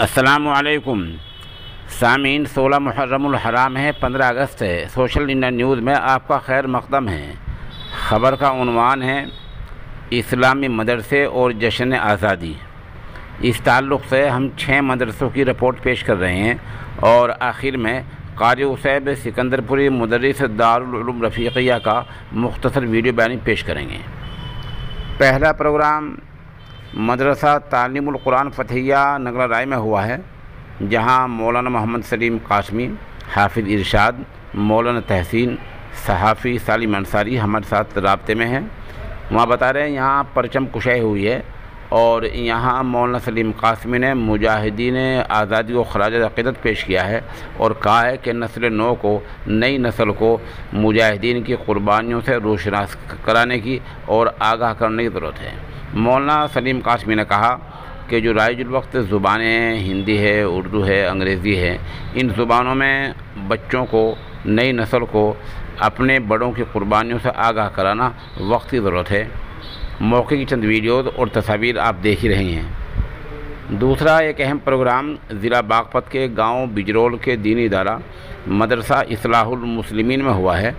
السلام علیکم سامعین، 16 محرم الحرام ہے، 15 اگست ہے۔ سوشل انڈیا نیوز میں آپ کا خیر مقدم ہے۔ خبر کا عنوان ہے اسلامی مدرسے اور جشن آزادی۔ اس تعلق سے ہم 6 مدرسوں کی رپورٹ پیش کر رہے ہیں اور آخر میں قاری اسیب سکندرپوری مدرس دارالعلوم رفیقیہ کا مختصر ویڈیو بیانی پیش کریں گے۔ پہلا پروگرام مدرسہ تعلیم القرآن فتحیہ نگلہ رائے میں ہوا ہے، جہاں مولانا محمد سلیم قاسمی، حافظ ارشاد، مولانا تحسین، صحافی سالم انصاری ہمارے ساتھ رابطے میں ہیں۔ وہاں بتا رہے ہیں یہاں پرچم کشائی ہوئی ہے اور یہاں مولانا سلیم قاسمی نے مجاہدین آزادی کو خراج عقیدت پیش کیا ہے اور کہا ہے کہ نسل نو کو، نئی نسل کو مجاہدین کی قربانیوں سے روشناس کرانے کی اور آگاہ کرنے کی ضرورت ہے۔ مولانا سلیم قاسمی نے کہا کہ جو رائج الوقت زبانیں ہیں، ہندی ہے، اردو ہے، انگریزی ہے، ان زبانوں میں بچوں کو، نئی نسل کو اپنے بڑوں کی قربانیوں سے آگاہ کرانا وقت کی ضرورت ہے۔ موقع کی چند ویڈیوز اور تصاویر آپ دیکھ ہی رہے ہیں۔ دوسرا ایک اہم پروگرام ضلع باغپت کے گاؤں بجرول کے دینی ادارہ مدرسہ اصلاح المسلمین میں ہوا ہے،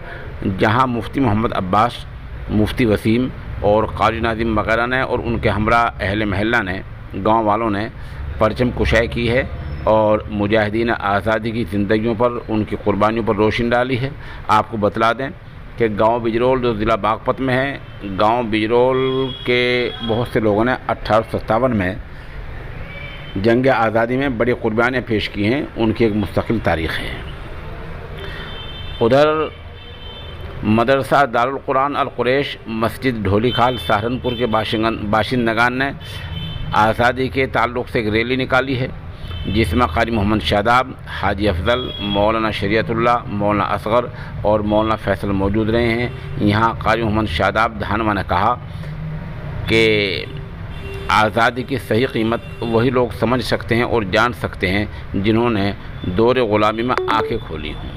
جہاں مفتی محمد عباس، مفتی وسیم اور قاری ناظم وغیرہ نے اور ان کے ہمراہ اہل محلہ نے، گاؤں والوں نے پرچم کشائی کی ہے اور مجاہدین آزادی کی زندگیوں پر، ان کی قربانیوں پر روشنی ڈالی ہے۔ آپ کو بتلا دیں کہ گاؤں بجرول جو ضلع باغپت میں ہے، گاؤں بجرول کے بہت سے لوگوں نے 1857 میں جنگ آزادی میں بڑی قربانیاں پیش کی ہیں، ان کی ایک مستقل تاریخ ہے۔ ادھر مدرسہ دارالقرآن القریش مسجد ڈھولی کھال سہارنپور کے باشندگان نے آزادی کے تعلق سے ایک ریلی نکالی ہے، جس میں قاری محمد شاداب، حاجی افضل، مولانا شریعت اللہ، مولانا اصغر اور مولانا فیصل موجود رہے ہیں۔ یہاں قاری محمد شاداب دھانوا نے کہا کہ آزادی کی صحیح قیمت وہی لوگ سمجھ سکتے ہیں اور جان سکتے ہیں جنہوں نے دور غلامی میں آنکھیں کھولی ہوں۔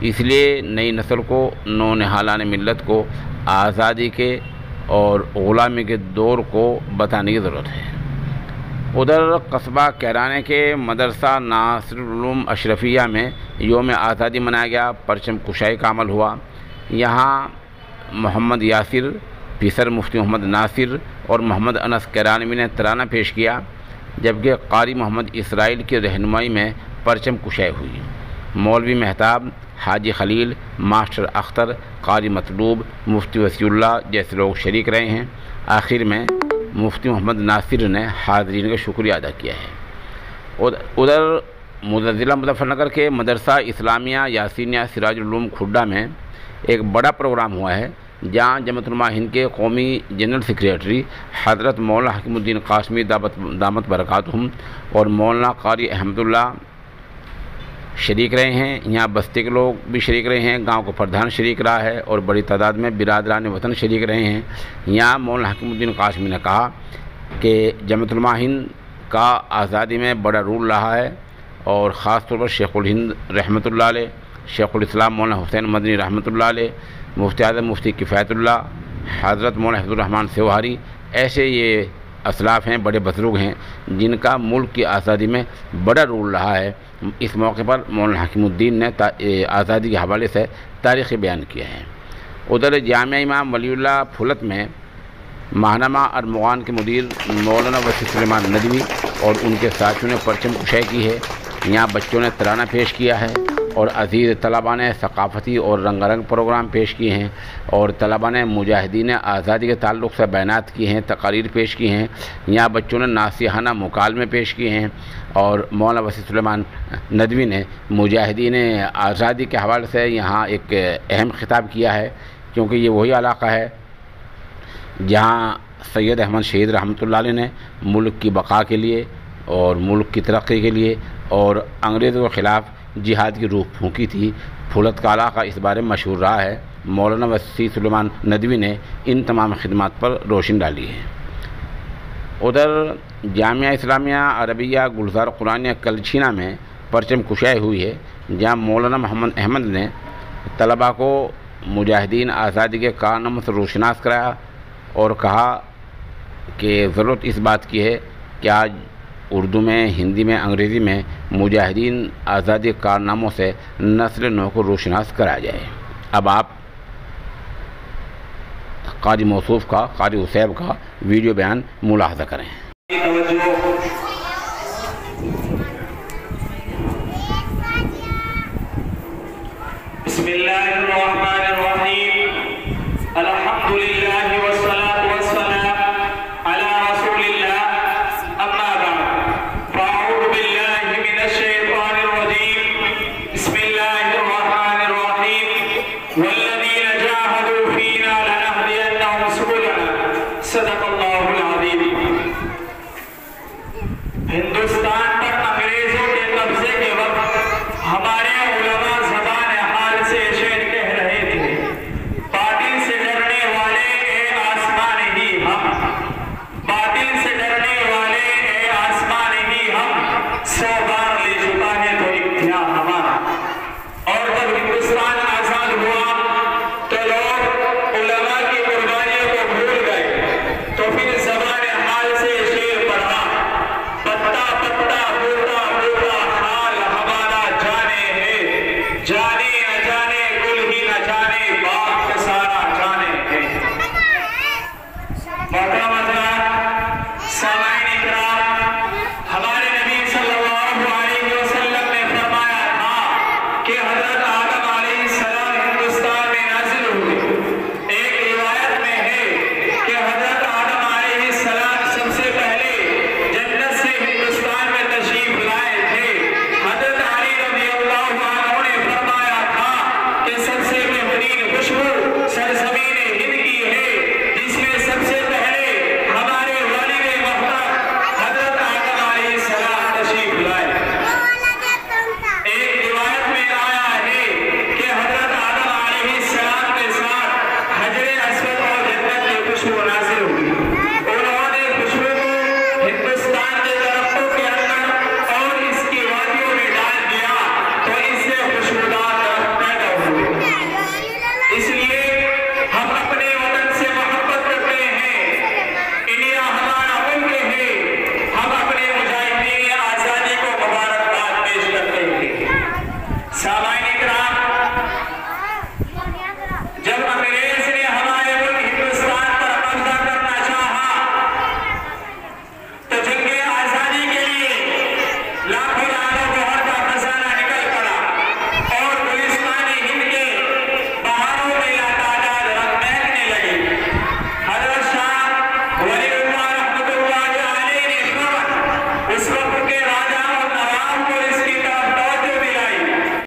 اس لیے نئی نسل کو، نونہالان ملت کو آزادی کے اور غلامی کے دور کو بتانے کی ضرورت ہے۔ ادھر قصبہ کیرانے کے مدرسہ ناصر العلوم اشرفیہ میں یوم آزادی منایا گیا، پرچم کشائی کا عمل ہوا۔ یہاں محمد یاسر، پیسر مفتی محمد ناصر اور محمد انس کیرانوی نے ترانہ پیش کیا، جبکہ قاری محمد اسرائیل کی رہنمائی میں پرچم کشائی ہوئی۔ مولوی مہتاب، حاجی خلیل، ماسٹر اختر، قاری مطلوب، مفتی وسیع اللہ جیسے لوگ شریک رہے ہیں۔ آخر میں مفتی محمد ناصر نے حاضرین کا شکریہ ادا کیا ہے۔ ادھر ضلع مظفر نگر کے مدرسہ اسلامیہ یاسینیہ سراج العلوم کھڈا میں ایک بڑا پروگرام ہوا ہے، جہاں جمعیت علماء ہند کے قومی جنرل سیکریٹری حضرت مولانا حکیم الدین قاسمی دامت برکاتہم اور مولانا قاری احمد اللہ شریک رہے ہیں۔ یہاں بستی کے لوگ بھی شریک رہے ہیں، گاؤں کو پردھان شریک رہا ہے اور بڑی تعداد میں برادران وطن شریک رہے ہیں۔ یہاں مولانا حکیم الدین قاسمی نے کہا کہ جمعیت علماء ہند کا آزادی میں بڑا رول رہا ہے اور خاص طور پر شیخ الہند رحمۃ اللہ علیہ، شیخ الاسلام مولانا حسین مدنی رحمۃ اللہ علیہ، مفتی اعظم مفتی کفایت اللہ، حضرت مولانا حفظ الرحمن سیوہاری، ایسے یہ اسلاف ہیں، بڑے بزرگ ہیں جن کا ملک کی آزادی میں بڑا رول رہا ہے۔ اس موقع پر مولانا حکیم الدین نے آزادی کے حوالے سے تاریخی بیان کیا ہے۔ ادھر جامعہ امام ولی اللہ پھولت میں ماہنامہ ارمغان کے مدیر مولانا وسیع سلیمان ندوی اور ان کے ساتھیوں نے پرچم کشائی کی ہے۔ یہاں بچوں نے ترانہ پیش کیا ہے اور عزیز طلباء نے ثقافتی اور رنگا رنگ پروگرام پیش کیے ہیں اور طلباء نے مجاہدین آزادی کے تعلق سے بیانات کیے ہیں، تقاریر پیش کی ہیں۔ یہاں بچوں نے ناصحانہ مکالمے پیش کیے ہیں اور مولانا وسیع سلیمان ندوی نے مجاہدین آزادی کے حوالے سے یہاں ایک اہم خطاب کیا ہے، کیونکہ یہ وہی علاقہ ہے جہاں سید احمد شہید رحمۃ اللہ علیہ نے ملک کی بقا کے لیے اور ملک کی ترقی کے لیے اور انگریزوں کے خلاف جہاد کی روح پھونکی تھی۔ پھولت کا علاقہ اس بارے میں مشہور رہا ہے۔ مولانا وسیع سلیمان ندوی نے ان تمام خدمات پر روشنی ڈالی ہے۔ ادھر جامعہ اسلامیہ عربیہ گلزار قرآنیہ کلچھینہ میں پرچم کشائی ہوئی ہے، جہاں مولانا محمد احمد نے طلباء کو مجاہدین آزادی کے کارناموں سے روشناس کرایا اور کہا کہ ضرورت اس بات کی ہے کہ آج اردو میں، ہندی میں، انگریزی میں مجاہدین آزادی کارناموں سے نسل نو کو روشناس کرایا جائے۔ اب آپ قاری موصوف کا، قاری عصیب کا ویڈیو بیان ملاحظہ کریں۔ بسم اللہ الرحمن